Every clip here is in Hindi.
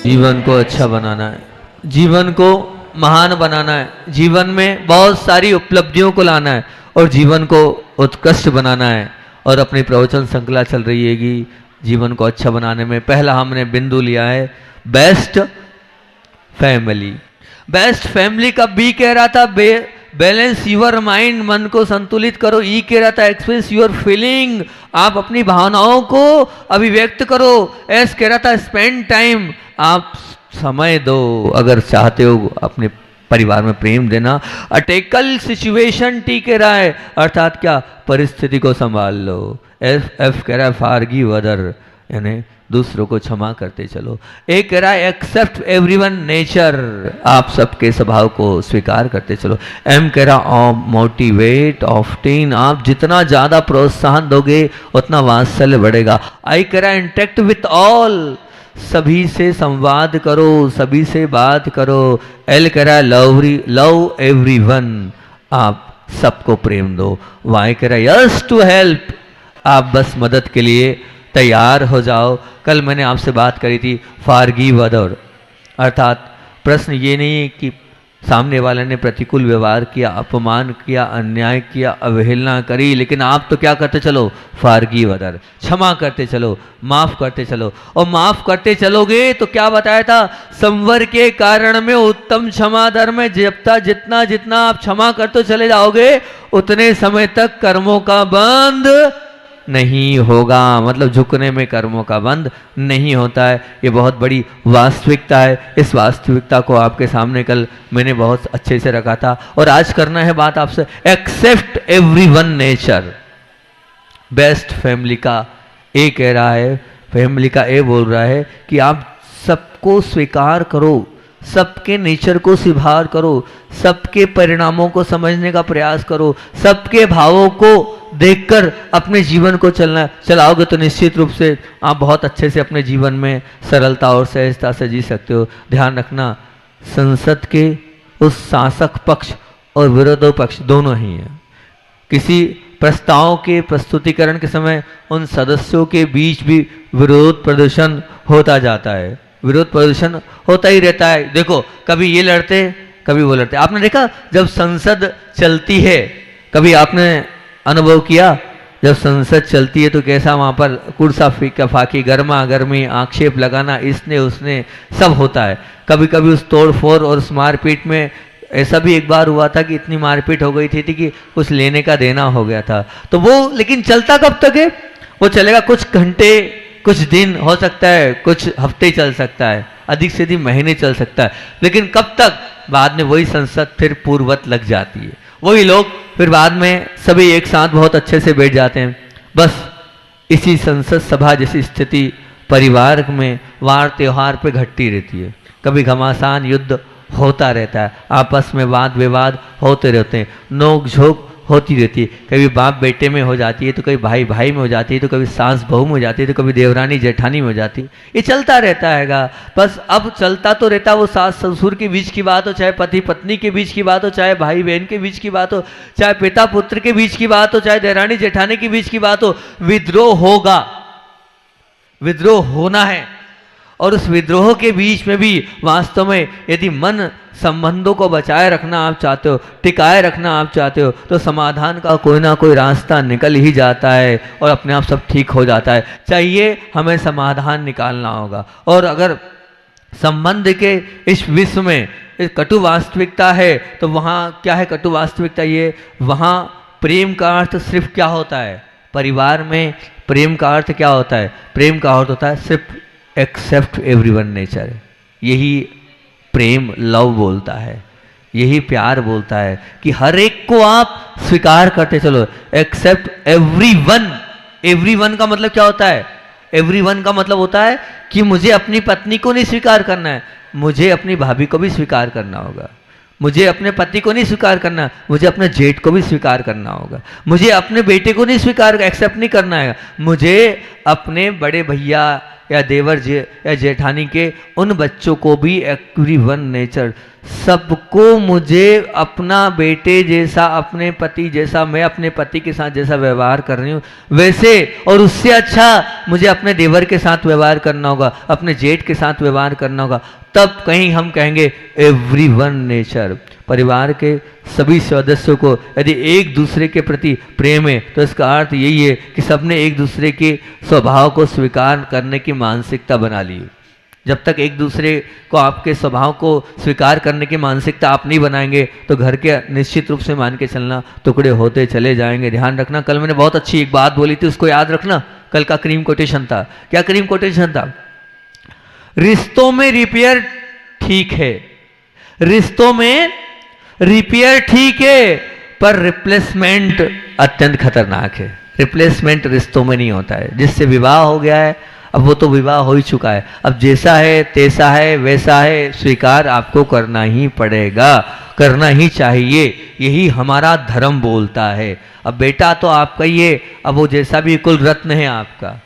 जीवन को अच्छा बनाना है, जीवन को महान बनाना है, जीवन में बहुत सारी उपलब्धियों को लाना है और जीवन को उत्कृष्ट बनाना है। और अपनी प्रवचन श्रृंखला चल रही है कि जीवन को अच्छा बनाने में पहला हमने बिंदु लिया है बेस्ट फैमिली। बेस्ट फैमिली का बी कह रहा था बैलेंस यूर माइंड, मन को संतुलित करो। ई कह रहा था एक्सप्रेस यूर फीलिंग, आप अपनी भावनाओं को अभिव्यक्त करो। एस कह रहा था स्पेंड टाइम, आप समय दो अगर चाहते हो अपने परिवार में प्रेम देना। अटेकल सिचुएशन टी कह रहा है अर्थात क्या, परिस्थिति को संभाल लो। एफ कह रहा है फॉरगिव अदर, यानी दूसरों को क्षमा करते चलो। एक कह रहा है एक्सेप्ट एवरीवन नेचर, आप सबके स्वभाव को स्वीकार करते चलो। एम कह रहा मोटिवेट ऑफ्टेन, आप जितना ज्यादा प्रोत्साहन दोगे उतना वात्सल्य बढ़ेगा। आई कह रहा है इंटरेक्ट विथ ऑल, सभी से संवाद करो, सभी से बात करो। एल कह रहा है लव एवरीवन, आप सबको प्रेम दो। वाई कह रहा है यस टू हेल्प, आप बस मदद के लिए तैयार हो जाओ। कल मैंने आपसे बात करी थी फॉरगिव अदर, अर्थात प्रश्न ये नहीं है कि सामने वाले ने प्रतिकूल व्यवहार किया, अपमान किया, अन्याय किया, अवहेलना करी, लेकिन आप तो क्या करते चलो, फॉरगिव अदर, क्षमा करते चलो, माफ करते चलो। और माफ करते चलोगे तो क्या बताया था, संवर के कारण में उत्तम क्षमा धर्म है। जितना जितना आप क्षमा करते चले जाओगे उतने समय तक कर्मों का बंध नहीं होगा, मतलब झुकने में कर्मों का बंध नहीं होता है। ये बहुत बड़ी वास्तविकता है। इस वास्तविकता को आपके सामने कल मैंने बहुत अच्छे से रखा था और आज करना है बात आपसे। Except everyone nature, best family का ए कह रहा है, फैमिली का ए बोल रहा है कि आप सबको स्वीकार करो, सबके नेचर को स्वीकार करो, सबके परिणामों को समझने का प्रयास करो, सबके भावों को देखकर अपने जीवन को चलाओगे तो निश्चित रूप से आप बहुत अच्छे से अपने जीवन में सरलता और सहजता से जी सकते हो। ध्यान रखना, संसद के उस शासक पक्ष और विरोधी पक्ष दोनों ही हैं। किसी प्रस्ताव के प्रस्तुतिकरण के समय उन सदस्यों के बीच भी विरोध प्रदर्शन होता जाता है, विरोध प्रदर्शन होता ही रहता है। देखो कभी ये लड़ते कभी वो लड़ते। आपने देखा जब संसद चलती है, कभी आपने अनुभव किया जब संसद चलती है तो कैसा वहाँ पर कुर्सा फीका फाकी, गर्मा गर्मी, आक्षेप लगाना, इसने उसने सब होता है। कभी कभी उस तोड़ फोड़ और उस मारपीट में ऐसा भी एक बार हुआ था कि इतनी मारपीट हो गई थी कि कुछ लेने का देना हो गया था। तो वो लेकिन चलता कब तक है, वो चलेगा कुछ घंटे, कुछ दिन हो सकता है, कुछ हफ्ते चल सकता है, अधिक से अधिक महीने चल सकता है, लेकिन कब तक, बाद में वही संसद फिर पूर्ववत लग जाती है। वही लोग फिर बाद में सभी एक साथ बहुत अच्छे से बैठ जाते हैं। बस इसी संसद सभा जैसी स्थिति परिवार में वार त्योहार पे घटती रहती है। कभी घमासान युद्ध होता रहता है, आपस में वाद विवाद होते रहते हैं, नोक झोंक होती रहती है। कभी बाप बेटे में हो जाती है, तो कभी भाई भाई में हो जाती है, तो कभी सास बहू में हो जाती है, तो कभी देवरानी जेठानी में हो जाती है। ये चलता रहता हैगा। बस अब चलता तो रहता, वो सास ससुर के बीच की बात हो, चाहे पति पत्नी के बीच की बात हो, चाहे भाई बहन के बीच की बात हो, चाहे पिता पुत्र के बीच की बात हो, चाहे देवरानी जेठानी के बीच की बात हो, विद्रोह होगा, विद्रोह होना है। और उस विद्रोह के बीच में भी वास्तव में यदि मन संबंधों को बचाए रखना आप चाहते हो, टिकाए रखना आप चाहते हो, तो समाधान का कोई ना कोई रास्ता निकल ही जाता है और अपने आप सब ठीक हो जाता है। चाहिए हमें समाधान निकालना होगा। और अगर संबंध के इस विश्व में इस कटु वास्तविकता है तो वहाँ क्या है कटु वास्तविकता, ये वहाँ प्रेम का अर्थ सिर्फ क्या होता है, परिवार में प्रेम का अर्थ क्या होता है, प्रेम का अर्थ होता है सिर्फ एक्सेप्ट एवरीवन नेचर। यही प्रेम लव बोलता है, यही प्यार बोलता है कि हर एक को आप स्वीकार करते चलो। एक्सेप्ट एवरीवन, एवरीवन का मतलब क्या होता है, एवरीवन का मतलब होता है कि मुझे अपनी पत्नी को नहीं स्वीकार करना है, मुझे अपनी भाभी को भी स्वीकार करना होगा, मुझे अपने पति को नहीं स्वीकार करना, मुझे अपने जेठ को भी स्वीकार करना होगा, मुझे अपने बेटे को नहीं स्वीकार एक्सेप्ट नहीं करना है, मुझे अपने बड़े भैया या देवर या जेठानी के उन बच्चों को भी एवरीवन नेचर सबको मुझे अपना बेटे जैसा, अपने पति जैसा, मैं अपने पति के साथ जैसा व्यवहार कर रही हूँ वैसे और उससे अच्छा मुझे अपने देवर के साथ व्यवहार करना होगा, अपने जेठ के साथ व्यवहार करना होगा। तब कहीं हम कहेंगे एवरीवन नेचर। परिवार के सभी सदस्यों को यदि एक दूसरे के प्रति प्रेम है तो इसका अर्थ यही है कि सबने एक दूसरे के स्वभाव को स्वीकार करने की मानसिकता बना ली। जब तक एक दूसरे को आपके स्वभाव को स्वीकार करने की मानसिकता आप नहीं बनाएंगे तो घर के निश्चित रूप से मान के चलना टुकड़े होते चले जाएंगे। ध्यान रखना, कल मैंने बहुत अच्छी एक बात बोली थी, उसको याद रखना। कल का क्रीम कोटेशन था। क्या क्रीम कोटेशन था? रिश्तों में रिपेयर ठीक है, रिश्तों में रिपेयर ठीक है, पर रिप्लेसमेंट अत्यंत खतरनाक है। रिप्लेसमेंट रिश्तों में नहीं होता है। जिससे विवाह हो गया है, अब वो तो विवाह हो ही चुका है, अब जैसा है तैसा है वैसा है, स्वीकार आपको करना ही पड़ेगा, करना ही चाहिए। यही हमारा धर्म बोलता है। अब बेटा तो आपका ही है, अब वो जैसा भी कुल रत्न है आपका,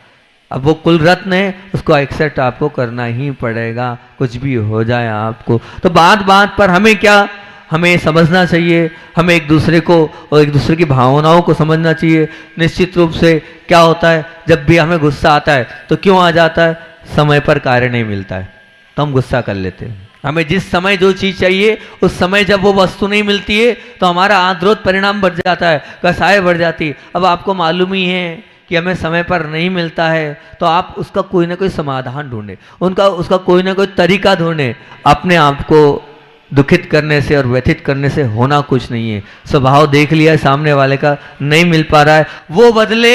अब वो कुल रत्न है, उसको एक्सेप्ट आपको करना ही पड़ेगा, कुछ भी हो जाए आपको। तो बात बात पर हमें क्या, हमें समझना चाहिए, हमें एक दूसरे को और एक दूसरे की भावनाओं को समझना चाहिए। निश्चित रूप से क्या होता है, जब भी हमें गुस्सा आता है तो क्यों आ जाता है? समय पर कार्य नहीं मिलता है तो हम गुस्सा कर लेते हैं। हमें जिस समय जो चीज़ चाहिए उस समय जब वो वस्तु नहीं मिलती है तो हमारा आंतरिक परिणाम बढ़ जाता है, कसाय बढ़ जाती है। अब आपको मालूम ही है कि हमें समय पर नहीं मिलता है तो आप उसका कोई ना कोई समाधान ढूंढें, उसका कोई ना कोई तरीका ढूंढें। अपने आप को दुखित करने से और व्यथित करने से होना कुछ नहीं है। स्वभाव देख लिया सामने वाले का, नहीं मिल पा रहा है, वो बदले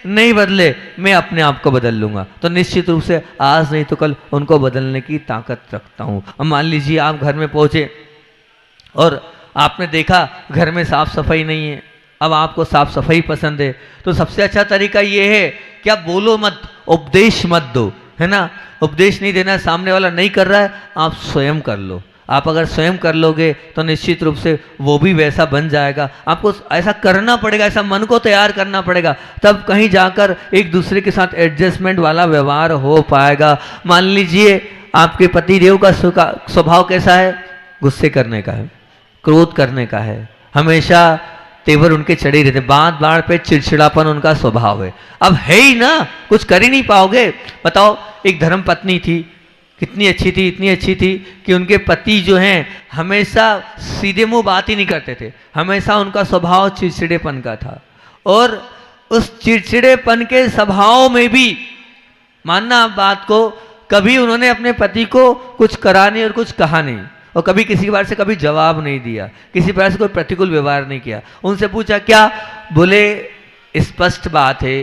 नहीं बदले, मैं अपने आप को बदल लूंगा। तो निश्चित रूप से आज नहीं तो कल उनको बदलने की ताकत रखता हूँ। अब मान लीजिए आप घर में पहुंचे और आपने देखा घर में साफ सफाई नहीं है, अब आपको साफ सफाई पसंद है, तो सबसे अच्छा तरीका ये है कि आप बोलो मत, उपदेश मत दो, है ना। उपदेश नहीं देना, सामने वाला नहीं कर रहा है, आप स्वयं कर लो। आप अगर स्वयं कर लोगे तो निश्चित रूप से वो भी वैसा बन जाएगा। आपको ऐसा करना पड़ेगा, ऐसा मन को तैयार करना पड़ेगा, तब कहीं जाकर एक दूसरे के साथ एडजस्टमेंट वाला व्यवहार हो पाएगा। मान लीजिए आपके पति देव का स्वभाव कैसा है? गुस्से करने का है, क्रोध करने का है, हमेशा तेवर उनके चढ़े रहते, बात बात पे चिड़चिड़ापन उनका स्वभाव है। अब है ही ना, कुछ कर ही नहीं पाओगे। बताओ, एक धर्म पत्नी थी, कितनी अच्छी थी, इतनी अच्छी थी कि उनके पति जो हैं हमेशा सीधे मुंह बात ही नहीं करते थे, हमेशा उनका स्वभाव चिड़चिड़ेपन का था। और उस चिड़चिड़ेपन के स्वभाव में भी, मानना आप बात को, कभी उन्होंने अपने पति को कुछ करा नहीं और कुछ कहा नहीं, और कभी किसी बार से कभी जवाब नहीं दिया, किसी प्रकार से कोई प्रतिकूल व्यवहार नहीं किया। उनसे पूछा क्या? बोले स्पष्ट बात है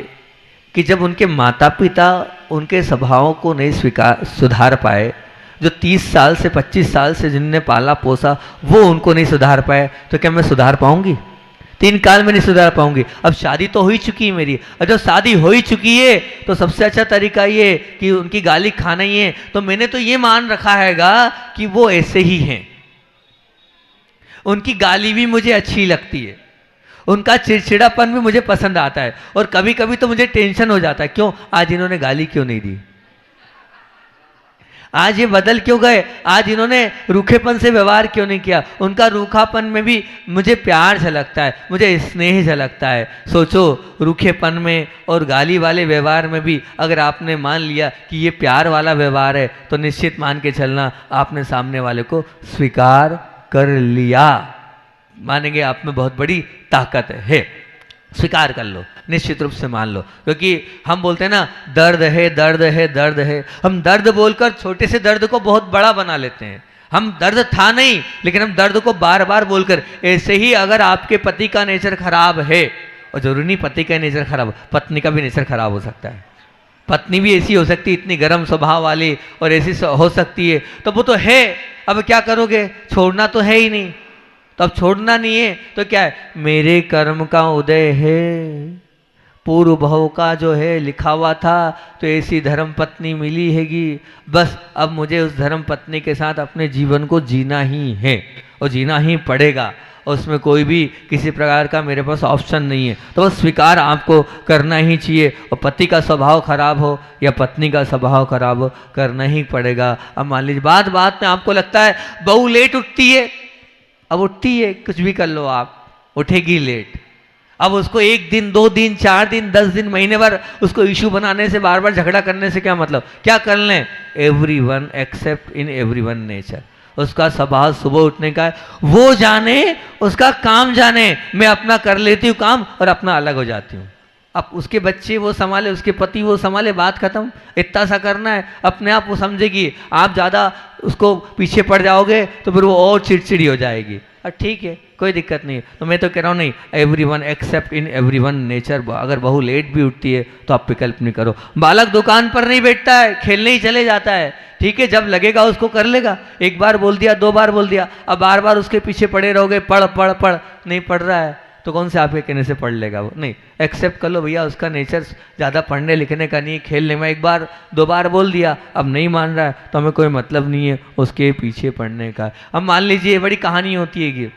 कि जब उनके माता पिता उनके स्वभावों को नहीं सुधार पाए, जो 30 साल से 25 साल से जिनने पाला पोसा वो उनको नहीं सुधार पाए, तो क्या मैं सुधार पाऊंगी? 3 काल में नहीं सुधार पाऊंगी। अब शादी तो हो ही चुकी है मेरी, और जब शादी हो ही चुकी है तो सबसे अच्छा तरीका ये कि उनकी गाली खाना ही है, तो मैंने तो ये मान रखा हैगा कि वो ऐसे ही हैं, उनकी गाली भी मुझे अच्छी लगती है, उनका चिड़चिड़ापन भी मुझे पसंद आता है, और कभी कभी तो मुझे टेंशन हो जाता है, क्यों आज इन्होंने गाली क्यों नहीं दी, आज ये बदल क्यों गए, आज इन्होंने रूखेपन से व्यवहार क्यों नहीं किया। उनका रूखापन में भी मुझे प्यार झलकता है, मुझे स्नेह झलकता है। सोचो, रूखेपन में और गाली वाले व्यवहार में भी अगर आपने मान लिया कि ये प्यार वाला व्यवहार है तो निश्चित मान के चलना आपने सामने वाले को स्वीकार कर लिया, मानेंगे आप में बहुत बड़ी ताकत है। स्वीकार कर लो, निश्चित रूप से मान लो, क्योंकि हम बोलते हैं ना दर्द है दर्द है दर्द है, हम दर्द बोलकर छोटे से दर्द को बहुत बड़ा बना लेते हैं। हम दर्द था नहीं, लेकिन हम दर्द को बार बार बोलकर, ऐसे ही अगर आपके पति का नेचर खराब है, और जरूरी नहीं पति का नेचर खराब, पत्नी का भी नेचर खराब हो सकता है, पत्नी भी ऐसी हो सकती है, इतनी गर्म स्वभाव वाली, और ऐसी हो सकती है, तो वो तो है। अब क्या करोगे, छोड़ना तो है ही नहीं, तो अब छोड़ना नहीं है तो क्या है, मेरे कर्म का उदय है, पूर्व भव का जो है लिखा हुआ था, तो ऐसी धर्म पत्नी मिली हैगी, बस अब मुझे उस धर्म पत्नी के साथ अपने जीवन को जीना ही है और जीना ही पड़ेगा। और उसमें कोई भी किसी प्रकार का मेरे पास ऑप्शन नहीं है, तो बस स्वीकार आपको करना ही चाहिए। और पति का स्वभाव खराब हो या पत्नी का स्वभाव खराब हो, करना ही पड़ेगा। अब मान लीजिए बात बात में आपको लगता है बहू लेट उठती है, अब उठती है, कुछ भी कर लो आप, उठेगी लेट। अब उसको 1 दिन 2 दिन 4 दिन 10 दिन महीने भर उसको इशू बनाने से, बार बार झगड़ा करने से क्या मतलब? क्या कर लें? एवरीवन एक्सेप्ट इन एवरीवन नेचर। उसका स्वभाव सुबह उठने का है, वो जाने, उसका काम जाने, मैं अपना कर लेती हूँ काम और अपना अलग हो जाती हूँ। अब उसके बच्चे वो संभाले, उसके पति वो संभाले, बात खत्म। इतना सा करना है, अपने आप वो समझेगी। आप ज़्यादा उसको पीछे पड़ जाओगे तो फिर वो और चिड़चिड़ी हो जाएगी। और ठीक है, कोई दिक्कत नहीं है। तो मैं तो कह रहा हूँ नहीं, एवरीवन एक्सेप्ट इन एवरीवन नेचर। अगर बहू लेट भी उठती है तो आप विकल्प नहीं करो। बालक दुकान पर नहीं बैठता है, खेलने ही चले जाता है। ठीक है, जब लगेगा उसको कर लेगा। 1 बार बोल दिया, 2 बार बोल दिया, अब बार बार उसके पीछे पड़े रहोगे, पढ़ पढ़ पढ़, नहीं पढ़ रहा है तो कौन से आपके कहने से पढ़ लेगा वो? नहीं, एक्सेप्ट कर लो भैया, उसका नेचर ज़्यादा पढ़ने लिखने का नहीं, खेलने में। 1 बार 2 बार बोल दिया, अब नहीं मान रहा है तो हमें कोई मतलब नहीं है उसके पीछे पढ़ने का। अब मान लीजिए बड़ी कहानी होती है कि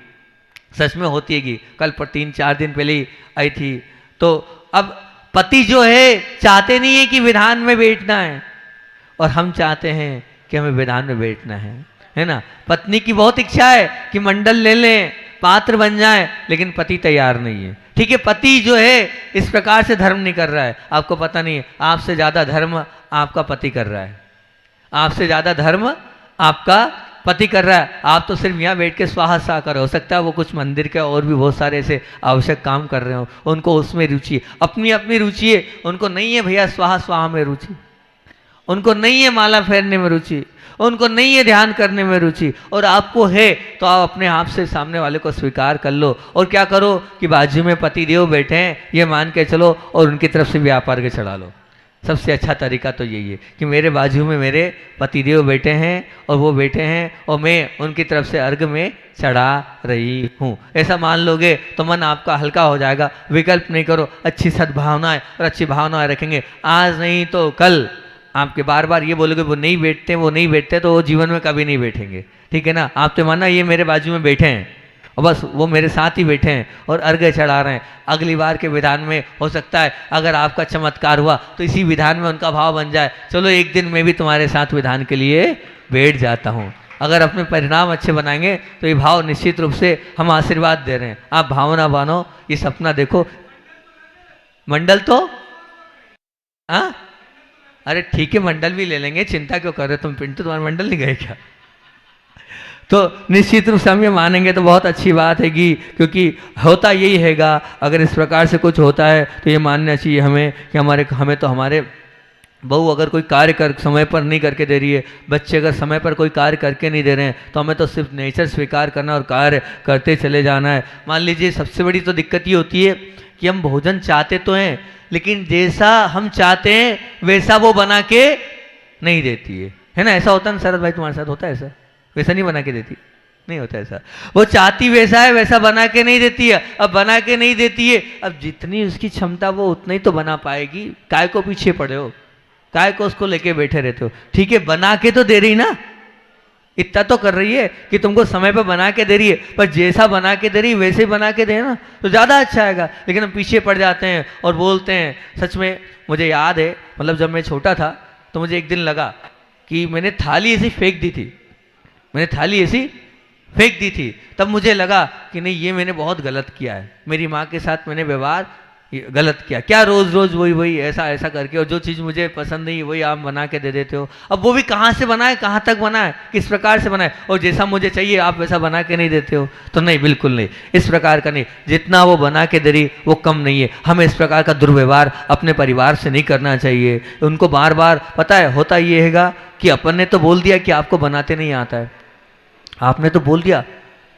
सच में होती है कि कल पर 3-4 दिन पहले ही आई थी। तो अब पति जो है चाहते नहीं है कि विधान में बैठना है, और हम चाहते हैं कि हमें विधान में बैठना है ना। पत्नी की बहुत इच्छा है कि मंडल ले लें, पात्र बन जाए, लेकिन पति तैयार नहीं है। ठीक है, पति जो है इस प्रकार से धर्म नहीं कर रहा है, आपको पता नहीं है, आपसे ज़्यादा धर्म आपका पति कर रहा है, आपसे ज़्यादा धर्म आपका पति कर रहा है। आप तो सिर्फ यहाँ बैठ के स्वाहा स्वाहा कर, हो सकता है वो कुछ मंदिर के और भी बहुत सारे ऐसे आवश्यक काम कर रहे हो, उनको उसमें रुचि है, अपनी अपनी रुचि है। उनको नहीं है भैया स्वाहा स्वाहा में रुचि, उनको नहीं है माला फेरने में रुचि, उनको नहीं है ध्यान करने में रुचि, और आपको है तो आप अपने आप से सामने वाले को स्वीकार कर लो। और क्या करो कि बाजू में पति देव बैठे हैं ये मान के चलो, और उनकी तरफ से व्यापार के चढ़ा लो। सबसे अच्छा तरीका तो यही है कि मेरे बाजू में मेरे पतिदेव बैठे हैं और वो बैठे हैं और मैं उनकी तरफ से अर्घ में चढ़ा रही हूँ। ऐसा मान लोगे तो मन आपका हल्का हो जाएगा। विकल्प नहीं करो, अच्छी सद्भावनाएं और अच्छी भावनाएं रखेंगे। आज नहीं तो कल आपके बार बार ये बोलोगे वो नहीं बैठते, वो नहीं बैठते, तो वो जीवन में कभी नहीं बैठेंगे। ठीक है ना। आप तो मानना ये मेरे बाजू में बैठे हैं और बस वो मेरे साथ ही बैठे हैं और अर्घ चढ़ा रहे हैं। अगली बार के विधान में हो सकता है अगर आपका चमत्कार हुआ तो इसी विधान में उनका भाव बन जाए, चलो एक दिन मैं भी तुम्हारे साथ विधान के लिए बैठ जाता हूँ। अगर अपने परिणाम अच्छे बनाएंगे तो ये भाव निश्चित रूप से हम आशीर्वाद दे रहे हैं। आप भावना बानो, ये सपना देखो। मंडल तो हाँ, अरे ठीक है मंडल भी ले लेंगे, चिंता क्यों कर रहे तुम पिंटू, तुम्हारे मंडल नहीं गए क्या? तो निश्चित रूप से हम ये मानेंगे तो बहुत अच्छी बात है क्योंकि होता यही हैगा। अगर इस प्रकार से कुछ होता है तो ये मानना चाहिए हमें कि हमें तो हमारे बहू अगर कोई कार्य कर समय पर नहीं करके दे रही है, बच्चे अगर समय पर कोई कार्य करके नहीं दे रहे हैं, तो हमें तो सिर्फ नेचर स्वीकार करना और कार्य करते चले जाना है। मान लीजिए सबसे बड़ी तो दिक्कत ये होती है कि हम भोजन चाहते तो हैं, लेकिन जैसा हम चाहते हैं वैसा वो बना के नहीं देती है ना। ऐसा होता है ना शरद भाई, तुम्हारे साथ होता है ऐसा? वैसा नहीं बना के देती, नहीं होता ऐसा। वो चाहती वैसा है, वैसा बना के नहीं देती है। अब बना के नहीं देती है, अब जितनी उसकी क्षमता वो उतना ही तो बना पाएगी। काय को पीछे पड़े हो, काय को उसको लेके बैठे रहते हो? ठीक है बना के तो दे रही ना, इतना तो कर रही है कि तुमको समय पर बना के दे रही है, पर जैसा बना के दे रही है वैसे ही बना के दे ना तो ज़्यादा अच्छा आएगा। लेकिन हम पीछे पड़ जाते हैं और बोलते हैं। सच में मुझे याद है, मतलब जब मैं छोटा था तो मुझे एक दिन लगा कि मैंने थाली ऐसी फेंक दी थी, मैंने थाली ऐसी फेंक दी थी। तब मुझे लगा कि नहीं ये मैंने बहुत गलत किया है, मेरी माँ के साथ मैंने व्यवहार गलत किया। क्या रोज़ रोज़ वही ऐसा ऐसा करके, और जो चीज़ मुझे पसंद नहीं वही आप बना के दे देते हो। अब वो भी कहाँ से बनाए, कहाँ तक बनाए, किस प्रकार से बनाए, और जैसा मुझे चाहिए आप वैसा बना के नहीं देते हो। तो नहीं, बिल्कुल नहीं, इस प्रकार का नहीं। जितना वो बना के दे रही वो कम नहीं है। हमें इस प्रकार का दुर्व्यवहार अपने परिवार से नहीं करना चाहिए। उनको बार बार पता है होता ये हैगा कि अपन ने तो बोल दिया कि आपको बनाते नहीं आता है, आपने तो बोल दिया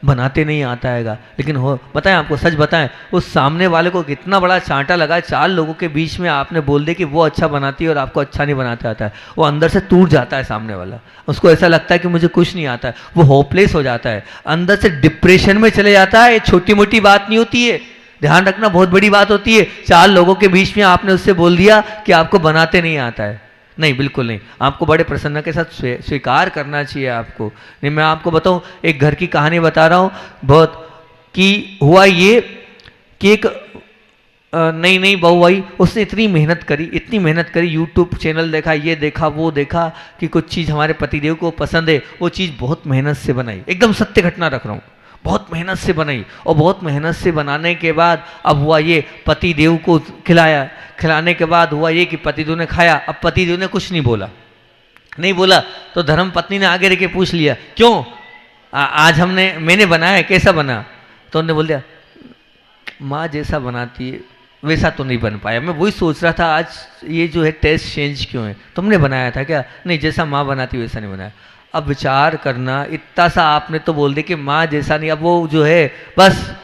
बनाते नहीं आता हैगा, लेकिन हो बताएं आपको सच बताएं, उस सामने वाले को कितना बड़ा चांटा लगा है। 4 लोगों के बीच में आपने बोल दिया कि वो अच्छा बनाती है और आपको अच्छा नहीं बनाते आता है। वो अंदर से टूट जाता है सामने वाला, उसको ऐसा लगता है कि मुझे कुछ नहीं आता है, वो होपलेस हो जाता है, अंदर से डिप्रेशन में चले जाता है। ये छोटी मोटी बात नहीं होती है, ध्यान रखना बहुत बड़ी बात होती है। 4 लोगों के बीच में आपने उससे बोल दिया कि आपको बनाते नहीं आता है। नहीं, बिल्कुल नहीं, आपको बड़े प्रसन्न के साथ स्वीकार करना चाहिए आपको। नहीं, मैं आपको बताऊं, एक घर की कहानी बता रहा हूँ। बहुत कि हुआ ये कि एक नई नई बहू आई, उसने इतनी मेहनत करी, यूट्यूब चैनल देखा, ये देखा वो देखा कि कुछ चीज़ हमारे पतिदेव को पसंद है, वो चीज़ बहुत मेहनत से बनाई, एकदम सत्य घटना रख रहा हूँ, बहुत मेहनत से बनाई, और बहुत मेहनत से बनाने के बाद अब हुआ ये पतिदेव को खिलाया, खिलाने के बाद हुआ ये कि पतिदेव ने खाया। अब पतिदेव ने कुछ नहीं बोला तो धर्म पत्नी ने आगे रह के पूछ लिया, क्यों आज मैंने बनाया, कैसा बना? तो उन्होंने बोल दिया, माँ जैसा बनाती है वैसा तो नहीं बन पाया, मैं वही सोच रहा था आज ये जो है टेस्ट चेंज क्यों है, तुमने बनाया था क्या? नहीं, जैसा माँ बनाती वैसा नहीं बनाया। अब विचार करना, इतना सा आपने तो बोल दिया कि माँ जैसा नहीं, अब वो जो है बस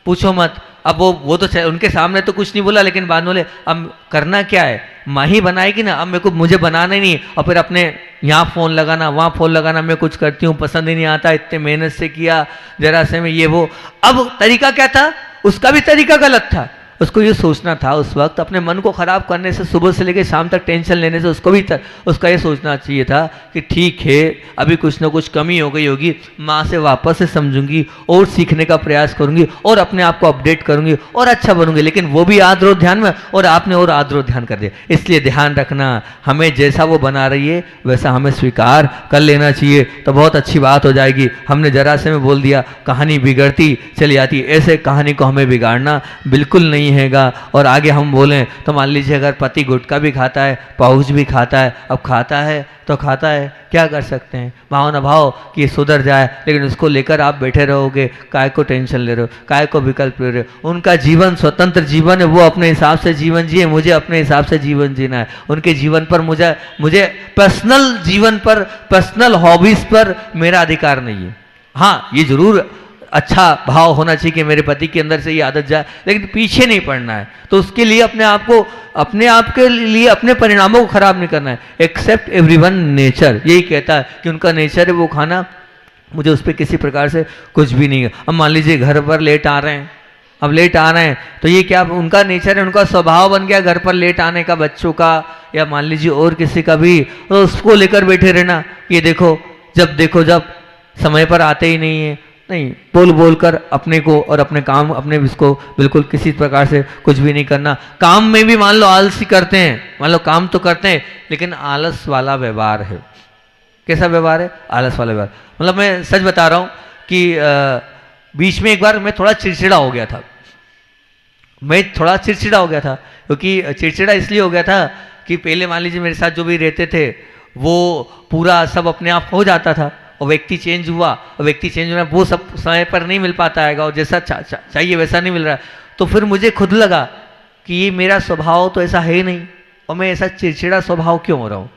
पूछो मत, अब वो तो उनके सामने तो कुछ नहीं बोला, लेकिन बाद में बोले अब करना क्या है, माँ ही बनाएगी ना, अब मुझे बनाना ही नहीं, और फिर अपने यहाँ फ़ोन लगाना वहाँ फ़ोन लगाना, मैं कुछ करती हूँ पसंद ही नहीं आता, इतने मेहनत से किया जरा से में ये वो। अब तरीका क्या था? उसका भी तरीका गलत था। उसको ये सोचना था उस वक्त, अपने मन को ख़राब करने से, सुबह से लेकर शाम तक टेंशन लेने से उसका ये सोचना चाहिए था कि ठीक है अभी कुछ ना कुछ कमी हो गई होगी, माँ से वापस से समझूंगी और सीखने का प्रयास करूंगी और अपने आप को अपडेट करूंगी और अच्छा बनूंगी। लेकिन वो भी याद रहो ध्यान में, और आपने और याद रहो ध्यान कर दिया। इसलिए ध्यान रखना, हमें जैसा वो बना रही है वैसा हमें स्वीकार कर लेना चाहिए, तो बहुत अच्छी बात हो जाएगी। हमने जरा से में बोल दिया, कहानी बिगड़ती चली जाती, ऐसे कहानी को हमें बिगाड़ना बिल्कुल नहीं हैगा। और आगे हम बोलें तो मान लीजिए अगर पति गुटखा भी खाता है, पाउच भी खाता है, अब खाता है तो खाता है, क्या कर सकते हैं, भाव न भाव कि ये सुधर जाए, लेकिन उसको लेकर आप बैठे रहोगे, काय को टेंशन ले रहे हो, काय को विकल्प ले रहे हो। उनका जीवन स्वतंत्र जीवन है, वो अपने हिसाब से जीवन जिए, मुझे अपने हिसाब से जीवन जीना है। उनके जीवन पर मुझे पर्सनल जीवन पर, पर्सनल हॉबीज पर मेरा अधिकार नहीं है। हाँ, ये जरूर अच्छा भाव होना चाहिए कि मेरे पति के अंदर से ये आदत जाए, लेकिन पीछे नहीं पड़ना है। तो उसके लिए अपने आप के लिए अपने परिणामों को खराब नहीं करना है। एक्सेप्ट एवरीवन नेचर, यही कहता है कि उनका नेचर है वो खाना, मुझे उस पर किसी प्रकार से कुछ भी नहीं है। अब मान लीजिए घर पर लेट आ रहे हैं, अब लेट आ रहे हैं तो ये क्या उनका नेचर है, उनका स्वभाव बन गया घर पर लेट आने का, बच्चों का या मान लीजिए और किसी का भी, तो उसको लेकर बैठे रहना, ये देखो जब समय पर आते ही नहीं है। नहीं, बोल कर अपने को और अपने काम, अपने इसको बिल्कुल किसी प्रकार से कुछ भी नहीं करना। काम में भी मान लो आलसी करते हैं, मान लो काम तो करते हैं लेकिन आलस वाला व्यवहार है। कैसा व्यवहार है? आलस वाला व्यवहार। मतलब मैं सच बता रहा हूँ कि बीच में एक बार मैं थोड़ा चिड़चिड़ा हो गया था, क्योंकि चिड़चिड़ा इसलिए हो गया था कि पहले मान लीजिए मेरे साथ जो भी रहते थे वो पूरा सब अपने आप हो जाता था, और व्यक्ति चेंज हुआ, वो सब समय पर नहीं मिल पाता है, और जैसा चाहिए वैसा नहीं मिल रहा। तो फिर मुझे खुद लगा कि ये मेरा स्वभाव तो ऐसा है नहीं, और मैं ऐसा चिड़चिड़ा स्वभाव क्यों हो रहा हूँ।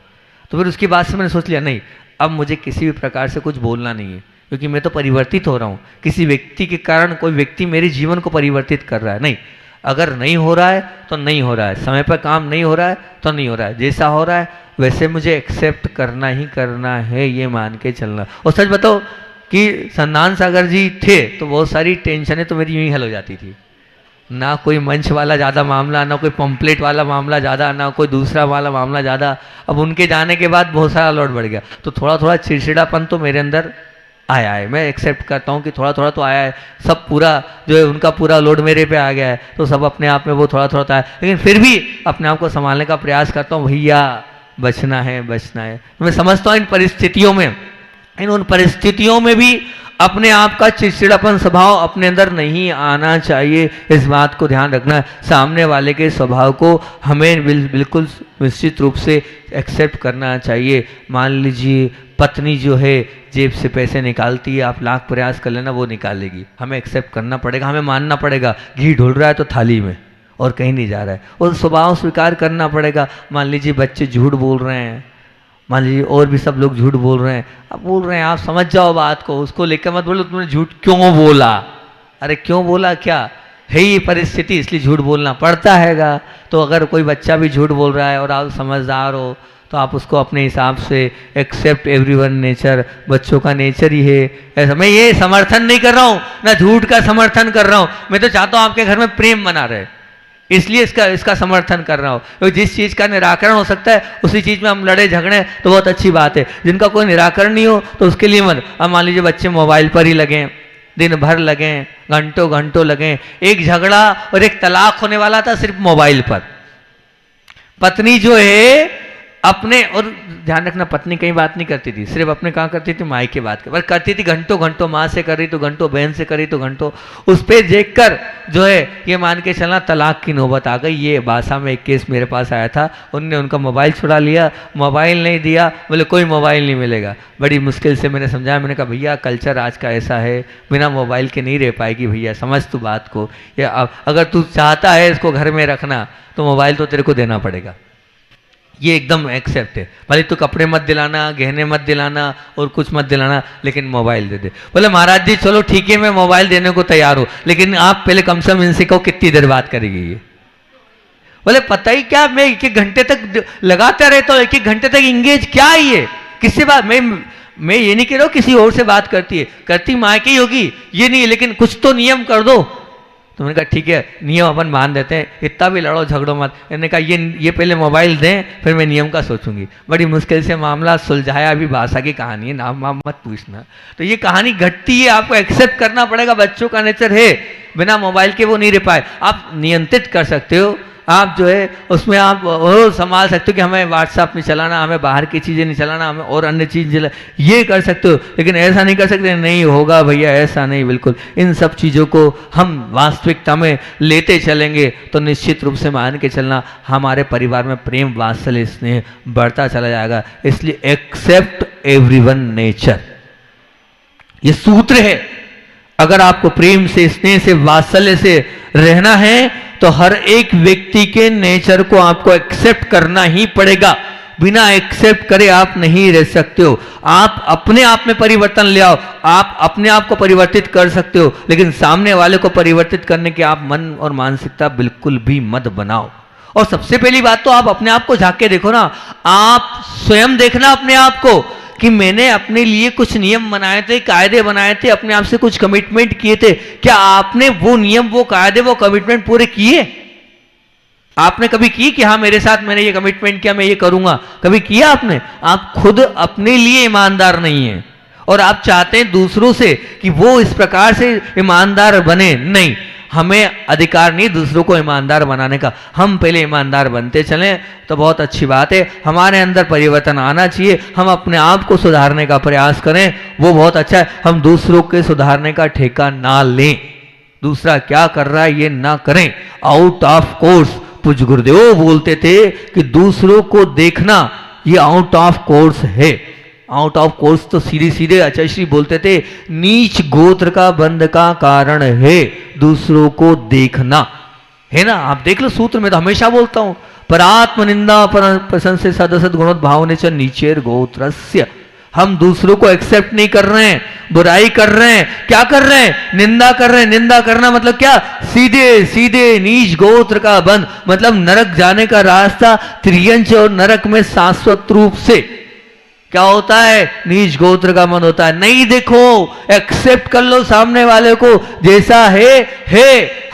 तो फिर उसके बाद से मैंने सोच लिया, नहीं अब मुझे किसी भी प्रकार से कुछ बोलना नहीं है, क्योंकि मैं तो परिवर्तित हो रहा हूँ। किसी व्यक्ति के कारण कोई व्यक्ति मेरे जीवन को परिवर्तित कर रहा है, नहीं। अगर नहीं हो रहा है तो नहीं हो रहा है, समय पर काम नहीं हो रहा है तो नहीं हो रहा है, जैसा हो रहा है वैसे मुझे एक्सेप्ट करना ही करना है, ये मान के चलना। और सच बताओ कि संधान सागर जी थे तो बहुत सारी टेंशनें तो मेरी यूं ही हल हो जाती थी। ना कोई मंच वाला ज़्यादा मामला, ना कोई पंपलेट वाला मामला ज़्यादा, ना कोई दूसरा वाला मामला ज़्यादा। अब उनके जाने के बाद बहुत सारा लोड बढ़ गया, तो थोड़ा थोड़ा चिड़चिड़ापन तो मेरे अंदर आया है। मैं एक्सेप्ट करता हूँ कि थोड़ा थोड़ा तो आया है, सब पूरा जो है उनका पूरा लोड मेरे पे आ गया है, तो सब अपने आप में वो थोड़ा थोड़ा तो आया, लेकिन फिर भी अपने आप को संभालने का प्रयास करता हूँ। भैया बचना है। मैं समझता हूँ उन परिस्थितियों में भी अपने आप का चिड़चिड़ापन स्वभाव अपने अंदर नहीं आना चाहिए। इस बात को ध्यान रखना है। सामने वाले के स्वभाव को हमें बिल्कुल निश्चित रूप से एक्सेप्ट करना चाहिए। मान लीजिए पत्नी जो है जेब से पैसे निकालती है, आप लाख प्रयास कर लेना वो निकालेगी, हमें एक्सेप्ट करना पड़ेगा, हमें मानना पड़ेगा। घी ढुल रहा है तो थाली में और कहीं नहीं जा रहा है, और स्वभाव स्वीकार करना पड़ेगा। मान लीजिए बच्चे झूठ बोल रहे हैं, मान लीजिए और भी सब लोग झूठ बोल रहे हैं, अब बोल रहे हैं, आप समझ जाओ बात को, उसको लेकर मत बोलो तुमने झूठ क्यों बोला। अरे क्यों बोला, क्या है ये परिस्थिति इसलिए झूठ बोलना पड़ता हैगा। तो अगर कोई बच्चा भी झूठ बोल रहा है और आप समझदार हो तो आप उसको अपने हिसाब से एक्सेप्ट एवरीवन नेचर, बच्चों का नेचर ही है ऐसा। मैं ये समर्थन नहीं कर रहा हूँ, ना झूठ का समर्थन कर रहा हूँ, मैं तो चाहता हूँ आपके घर में प्रेम बना रहे, इसलिए इसका समर्थन कर रहा हूँ। तो जिस चीज़ का निराकरण हो सकता है उसी चीज़ में हम लड़े झगड़े तो बहुत अच्छी बात है। जिनका कोई निराकरण नहीं हो तो उसके लिए मत। अब मान लीजिए बच्चे मोबाइल पर ही लगे, दिन भर लगे, घंटों घंटों लगे। एक झगड़ा और एक तलाक होने वाला था सिर्फ मोबाइल पर। पत्नी जो है अपने, और ध्यान रखना पत्नी कहीं बात नहीं करती थी, सिर्फ अपने कहाँ करती थी, माई की बात पर करती थी। घंटों घंटों माँ से कर रही तो घंटों, बहन से करी तो घंटों। उस पर देख कर जो है ये मान के चलना तलाक की नौबत आ गई। ये बासा में एक केस मेरे पास आया था, उनने उनका मोबाइल छुड़ा लिया, मोबाइल नहीं दिया, बोले कोई मोबाइल नहीं मिलेगा। बड़ी मुश्किल से मैंने समझाया, मैंने कहा भैया कल्चर आज का ऐसा है, बिना मोबाइल के नहीं रह पाएगी भैया, समझ तू बात को। या अगर तू चाहता है इसको घर में रखना तो मोबाइल तो तेरे को देना पड़ेगा, ये एकदम एक्सेप्ट है। भले तू कपड़े मत दिलाना, गहने मत दिलाना और कुछ मत दिलाना, लेकिन मोबाइल दे दे। बोले महाराज जी चलो ठीक है मैं मोबाइल देने को तैयार हूं, लेकिन आप पहले कम से कम इनसे कहो कितनी देर बात करेगी ये। बोले पता ही क्या, मैं एक एक घंटे तक लगाता रहता हूँ, एक एक घंटे तक इंगेज क्या है ये, किससे बात। मैं ये नहीं कह रहा हूँ किसी और से बात करती है, करती माँ की होगी ये नहीं, लेकिन कुछ तो नियम कर दो। तो मैंने कहा ठीक है नियम अपन मान देते हैं, इतना भी लड़ो झगड़ो मत। मैंने कहा ये पहले मोबाइल दें फिर मैं नियम का सोचूंगी। बड़ी मुश्किल से मामला सुलझाया, अभी भाषा की कहानी है, नाम वाम मत पूछना। तो ये कहानी घटती है, आपको एक्सेप्ट करना पड़ेगा, बच्चों का नेचर है, बिना मोबाइल के वो नहीं रह पाए। आप नियंत्रित कर सकते हो, आप जो है उसमें आप वो संभाल सकते हो कि हमें व्हाट्सएप नहीं चलाना, हमें बाहर की चीज़ें नहीं चलाना, हमें और अन्य चीज़ ये कर सकते हो, लेकिन ऐसा नहीं कर सकते नहीं होगा भैया, ऐसा नहीं। बिल्कुल इन सब चीज़ों को हम वास्तविकता में लेते चलेंगे तो निश्चित रूप से मान के चलना हमारे परिवार में प्रेम वात्सल्य स्नेह बढ़ता चला जाएगा। इसलिए एक्सेप्ट एवरीवन नेचर, ये सूत्र है। अगर आपको प्रेम से स्नेह से वात्सल्य से रहना है तो हर एक व्यक्ति के नेचर को आपको एक्सेप्ट करना ही पड़ेगा। बिना एक्सेप्ट करे आप नहीं रह सकते हो। आप अपने आप में परिवर्तन ले आओ, आप अपने आप को परिवर्तित कर सकते हो, लेकिन सामने वाले को परिवर्तित करने के आप मन और मानसिकता बिल्कुल भी मत बनाओ। और सबसे पहली बात तो आप अपने आप को झांक के देखो ना, आप स्वयं देखना अपने आप को कि मैंने अपने लिए कुछ नियम बनाए थे, कायदे बनाए थे, अपने आप से कुछ कमिटमेंट किए थे, क्या आपने वो नियम, वो कायदे, वो कमिटमेंट पूरे किए? आपने कभी की कि हाँ मेरे साथ मैंने ये कमिटमेंट किया, मैं ये करूंगा? कभी किया आपने? आप खुद अपने लिए ईमानदार नहीं है और आप चाहते हैं दूसरों से कि वो इस प्रकार से ईमानदार बने। नहीं, हमें अधिकार नहीं दूसरों को ईमानदार बनाने का, हम पहले ईमानदार बनते चलें तो बहुत अच्छी बात है। हमारे अंदर परिवर्तन आना चाहिए, हम अपने आप को सुधारने का प्रयास करें, वो बहुत अच्छा है। हम दूसरों के सुधारने का ठेका ना लें, दूसरा क्या कर रहा है ये ना करें आउट ऑफ कोर्स। पूज्य गुरुदेव बोलते थे कि दूसरों को देखना ये आउट ऑफ कोर्स है। आउट ऑफ कोर्स तो सीधे सीधे आचार्य श्री बोलते थे नीच गोत्र का बंध का कारण है दूसरों को देखना, है ना। आप देख लो सूत्र में तो हमेशा बोलता हूं, पर आत्मनिंदा पर प्रशंसे सदसद गुणोद्भावने च नीचेर गोत्रस्य। हम दूसरों को एक्सेप्ट नहीं कर रहे हैं, बुराई कर रहे हैं, क्या कर रहे हैं? निंदा कर रहे हैं। निंदा करना मतलब क्या? सीधे सीधे नीच गोत्र का बंध, मतलब नरक जाने का रास्ता त्रियंच और नरक में शाश्वत रूप से क्या होता है? नीच गोत्र का मन होता है। नहीं, देखो एक्सेप्ट कर लो सामने वाले को जैसा है,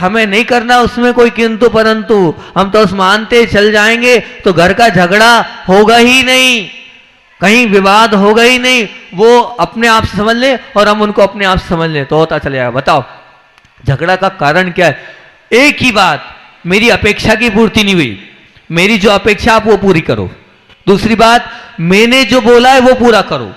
हमें नहीं करना उसमें कोई किंतु परंतु। हम तो उस मानते चल जाएंगे तो घर का झगड़ा होगा ही नहीं, कहीं विवाद होगा ही नहीं। वो अपने आप से समझ ले और हम उनको अपने आप से समझ ले तो होता चलेगा। बताओ झगड़ा का कारण क्या है? एक ही बात, मेरी अपेक्षा की पूर्ति नहीं हुई, मेरी जो अपेक्षा आप वो पूरी करो। दूसरी बात, मैंने जो बोला है वो पूरा करो,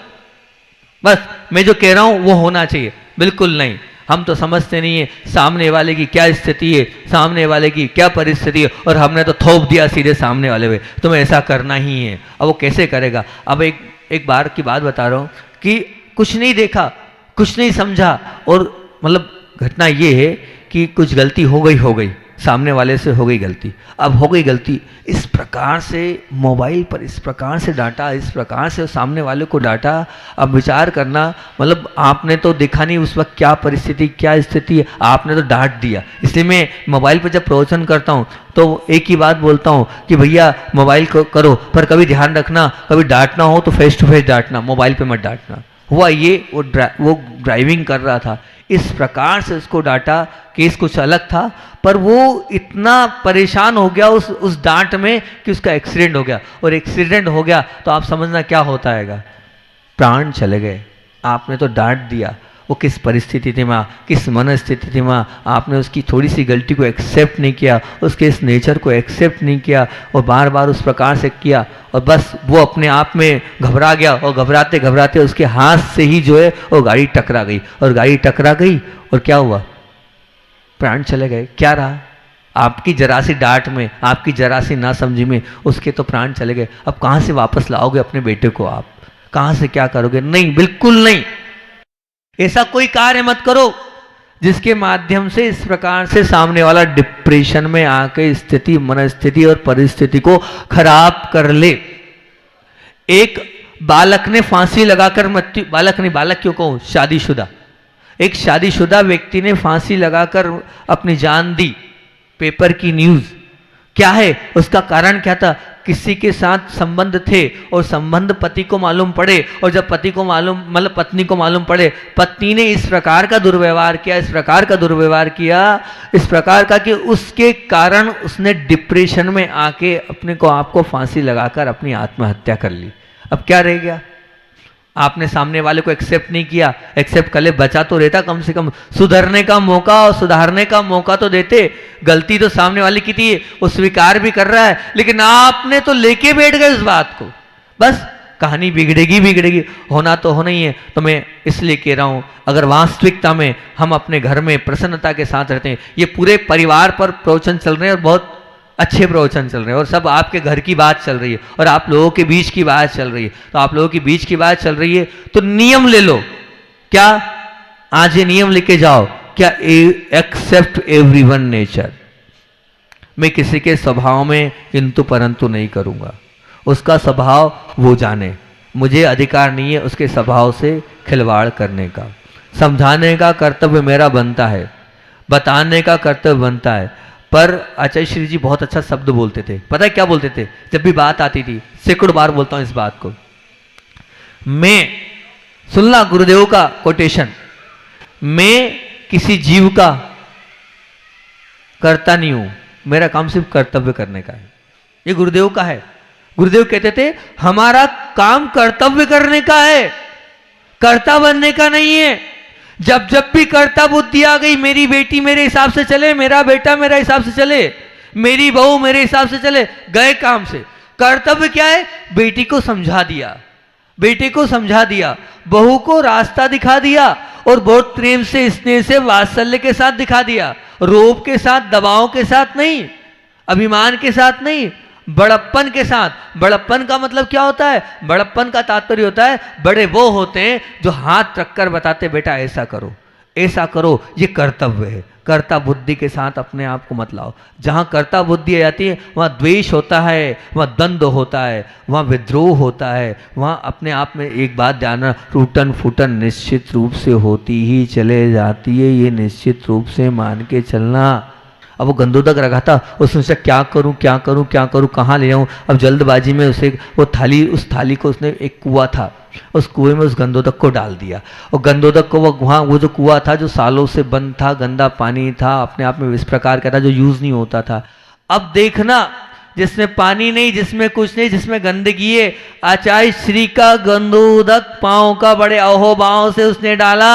बस मैं जो कह रहा हूं वो होना चाहिए। बिल्कुल नहीं, हम तो समझते नहीं है सामने वाले की क्या स्थिति है, सामने वाले की क्या परिस्थिति है, और हमने तो थोप दिया सीधे सामने वाले पे, तुम्हें ऐसा करना ही है। अब वो कैसे करेगा? अब एक बार की बात बता रहा हूं कि कुछ नहीं देखा, कुछ नहीं समझा, और मतलब घटना ये है कि कुछ गलती हो गई, सामने वाले से हो गई गलती। अब हो गई गलती, इस प्रकार से मोबाइल पर इस प्रकार से डांटा, इस प्रकार से सामने वाले को डांटा। अब विचार करना, मतलब आपने तो देखा नहीं उस वक्त क्या परिस्थिति क्या स्थिति है, आपने तो डांट दिया। इसलिए मैं मोबाइल पर जब प्रवचन करता हूँ तो एक ही बात बोलता हूँ कि भैया मोबाइल को करो, पर कभी ध्यान रखना, कभी डांटना हो तो फेस टू फेस डांटना, मोबाइल पे मत डांटना। हुआ ये, वो ड्राइविंग कर रहा था, इस प्रकार से उसको डांटा, केस कुछ अलग था, पर वो इतना परेशान हो गया उस डांट में कि उसका एक्सीडेंट हो गया। और एक्सीडेंट हो गया तो आप समझना क्या होता है, प्राण चले गए। आपने तो डांट दिया, वो किस परिस्थिति थी माँ, किस मनस्थिति थी माँ, आपने उसकी थोड़ी सी गलती को एक्सेप्ट नहीं किया, उसके इस नेचर को एक्सेप्ट नहीं किया और बार बार उस प्रकार से किया और बस वो अपने आप में घबरा गया और घबराते घबराते उसके हाथ से ही जो है वो गाड़ी टकरा गई और गाड़ी टकरा गई और क्या हुआ, प्राण चले गए। क्या रहा, आपकी जरा सी डांट में, आपकी जरा सी नासमझी में उसके तो प्राण चले गए। अब कहाँ से वापस लाओगे अपने बेटे को, आप कहाँ से क्या करोगे? नहीं, बिल्कुल नहीं। ऐसा कोई कार्य मत करो जिसके माध्यम से इस प्रकार से सामने वाला डिप्रेशन में आके स्थिति, मनस्थिति और परिस्थिति को खराब कर ले। एक बालक ने फांसी लगाकर मृत्यु, बालक नहीं, बालक क्यों कहूं, शादीशुदा, एक शादीशुदा व्यक्ति ने फांसी लगाकर अपनी जान दी। पेपर की न्यूज क्या है, उसका कारण क्या था, किसी के साथ संबंध थे और संबंध पति को मालूम पड़े और जब पति को मालूम, मतलब पत्नी को मालूम पड़े, पत्नी ने इस प्रकार का दुर्व्यवहार किया, इस प्रकार का दुर्व्यवहार किया, इस प्रकार का कि उसके कारण उसने डिप्रेशन में आके अपने को, आपको फांसी लगाकर अपनी आत्महत्या कर ली। अब क्या रह गया, आपने सामने वाले को एक्सेप्ट नहीं किया, एक्सेप्ट कर ले, बचा तो रहता, कम से कम सुधरने का मौका और सुधारने का मौका तो देते। गलती तो सामने वाले की थी, वो स्वीकार भी कर रहा है, लेकिन आपने तो लेके बैठ गए उस बात को, बस कहानी बिगड़ेगी बिगड़ेगी, होना तो होना ही है। तो मैं इसलिए कह रहा हूं, अगर वास्तविकता में हम अपने घर में प्रसन्नता के साथ रहते हैं, ये पूरे परिवार पर प्रवचन चल रहे हैं और बहुत अच्छे प्रवचन चल रहे हैं और सब आपके घर की बात चल रही है और आप लोगों के बीच की बात चल रही है, तो आप लोगों के बीच की बात चल रही है तो नियम ले लो। क्या, आज ये नियम लेके जाओ, क्या, एक्सेप्ट एवरीवन नेचर। मैं किसी के स्वभाव में किंतु परंतु नहीं करूंगा, उसका स्वभाव वो जाने, मुझे अधिकार नहीं है उसके स्वभाव से खिलवाड़ करने का। समझाने का कर्तव्य मेरा बनता है, बताने का कर्तव्य बनता है। पर आचार्य श्री जी बहुत अच्छा शब्द बोलते थे, पता है क्या बोलते थे, जब भी बात आती थी, सैकड़ों बार बोलता हूं इस बात को मैं, सुनना गुरुदेव का कोटेशन, मैं किसी जीव का करता नहीं हूं, मेरा काम सिर्फ कर्तव्य करने का है। ये गुरुदेव का है। गुरुदेव कहते थे हमारा काम कर्तव्य करने का है, कर्ता बनने का नहीं है। जब जब भी कर्ता बुद्धि आ गई, मेरी बेटी मेरे हिसाब से चले, मेरा बेटा मेरा हिसाब से चले, मेरी बहू मेरे हिसाब से चले, गए काम से। कर्तव्य क्या है, बेटी को समझा दिया, बेटे को समझा दिया, बहू को रास्ता दिखा दिया और बहुत प्रेम से, स्नेह से, वात्सल्य के साथ दिखा दिया, रोब के साथ, दबाव के साथ नहीं, अभिमान के साथ नहीं, बड़प्पन के साथ। बड़प्पन का मतलब क्या होता है, बड़प्पन का तात्पर्य होता है, बड़े वो होते हैं जो हाथ रखकर बताते बेटा ऐसा करो, ऐसा करो, ये कर्तव्य है। कर्ता बुद्धि के साथ अपने आप को मत लाओ। जहां कर्ता बुद्धि आ जाती है वहां द्वेष होता है, वहां द्वंद्व होता है, वहां विद्रोह होता है, वहां अपने आप में एक बात ध्यान, टूटन फूटन निश्चित रूप से होती ही चले जाती है, ये निश्चित रूप से मान के चलना। अब वो गंदोदक रखा था, उसने सोचा क्या करूं क्या करूं क्या करूं, कहाँ ले जाऊं। अब जल्दबाजी में उसे वो थाली, उस थाली को उसने, एक कुआं था, उस कुएं में उस गंदोदक को डाल दिया और गंदोदक को वहाँ, वो जो कुआं था जो सालों से बंद था, गंदा पानी था, अपने आप में इस प्रकार का था जो यूज नहीं होता था। अब देखना, जिसमें पानी नहीं, जिसमें कुछ नहीं, जिसमें गंदगी है, आचार्य श्री का गंदोदक पांव का बड़े अहोभाव से उसने डाला,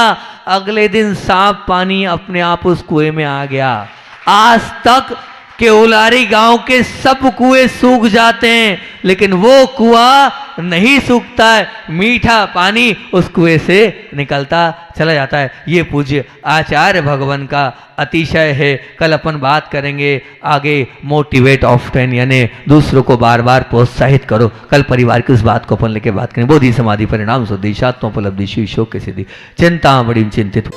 अगले दिन साफ पानी अपने आप उस कुएं में आ गया। आज तक केवलारी गांव के सब कुएं सूख जाते हैं, लेकिन वो कुआं नहीं सूखता है, मीठा पानी उस कुएं से निकलता चला जाता है। ये पूज्य आचार्य भगवान का अतिशय है। कल अपन बात करेंगे आगे, मोटिवेट ऑफ्टन, यानी दूसरों को बार बार प्रोत्साहित करो। कल परिवार की उस बात को अपन लेके बात करेंगे। बोधि समाधि परिणाम सुधि शात्मोपलब्धि शिव शोक के सिद्धि चिंता बड़ी चिंतित।